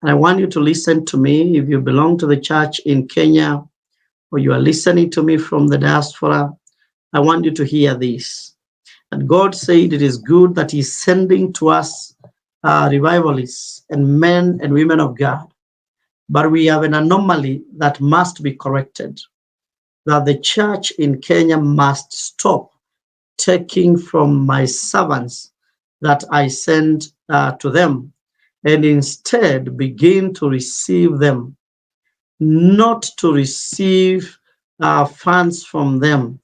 And I want you to listen to me. If you belong to the church in Kenya or you are listening to me from the diaspora, I want you to hear this. And God said it is good that He's sending to us revivalists and men and women of God. But we have an anomaly that must be corrected, that the church in Kenya must stop taking from my servants that I send to them, and instead begin to receive them, not to receive funds from them,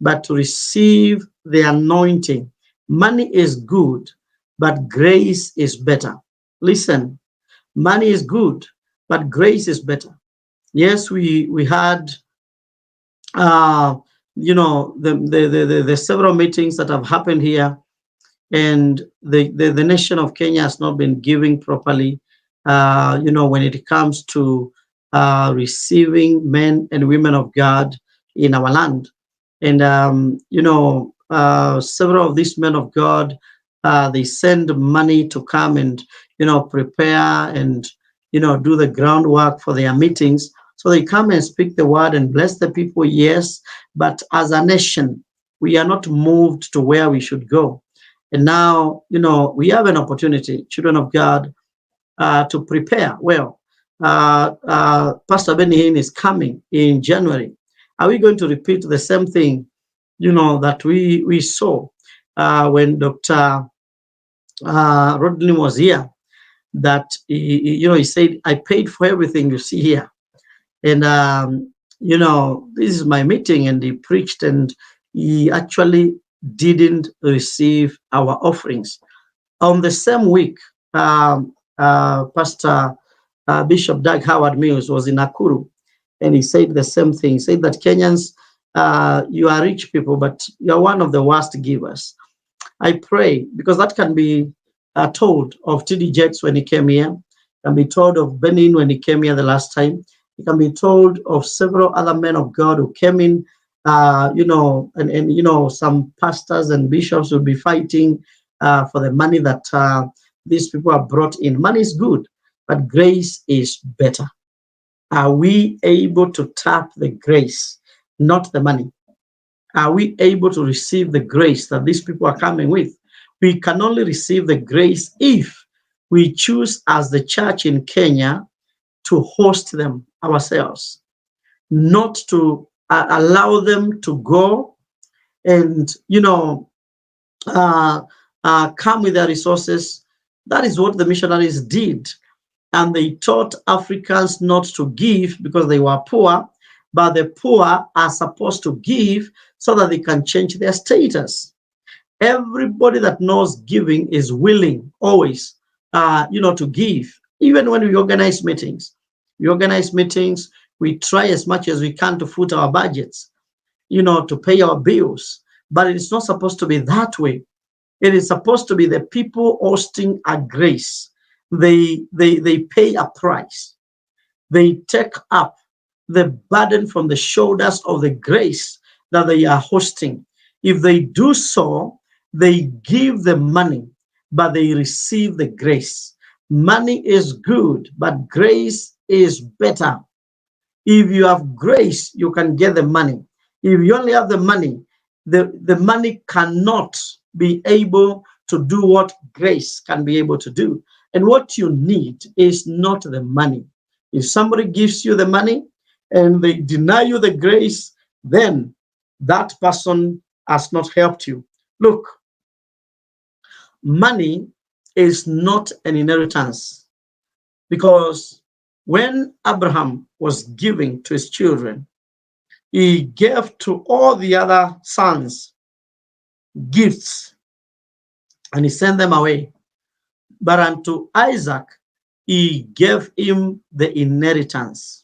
but to receive the anointing. Money is good, but grace is better. Listen, money is good, but grace is better. Yes, we had uh, the several meetings that have happened here, and the nation of Kenya has not been giving properly. When it comes to receiving men and women of God in our land, and several of these men of God, they send money to come and prepare and do the groundwork for their meetings. So they come and speak the word and bless the people, yes, but as a nation, we are not moved to where we should go. And now, we have an opportunity, children of God, to prepare well. Pastor Benny Hinn is coming in January. Are we going to repeat the same thing, that we saw when Dr. Rodney was here? That he said, "I paid for everything you see here," and this is my meeting, and he preached, and he actually didn't receive our offerings. On the same week, Pastor Bishop Doug Howard Mills was in Nakuru, and he said the same thing. He said that Kenyans, you are rich people, but you are one of the worst givers. I pray, because that can be told of TD Jakes when he came here, can be told of Benin when he came here the last time. It can be told of several other men of God who came in, and some pastors and bishops will be fighting for the money that these people are brought in. Money is good, but grace is better. Are we able to tap the grace, not the money? Are we able to receive the grace that these people are coming with? We can only receive the grace if we choose, as the church in Kenya, to host them ourselves, not to allow them to go and come with their resources. That is what the missionaries did. And they taught Africans not to give because they were poor, but the poor are supposed to give so that they can change their status. Everybody that knows giving is willing always, to give. Even when we organize meetings, we try as much as we can to foot our budgets, to pay our bills. But it's not supposed to be that way. It is supposed to be the people hosting a grace. They pay a price. They take up the burden from the shoulders of the grace that they are hosting. If they do so, they give the money, but they receive the grace. Money is good, but grace is better. If you have grace, you can get the money. If you only have the money, the money cannot be able to do what grace can be able to do. And what you need is not the money. If somebody gives you the money and they deny you the grace, then that person has not helped you. Look, money is not an inheritance, because when Abraham was giving to his children, he gave to all the other sons gifts and he sent them away. But unto Isaac, he gave him the inheritance.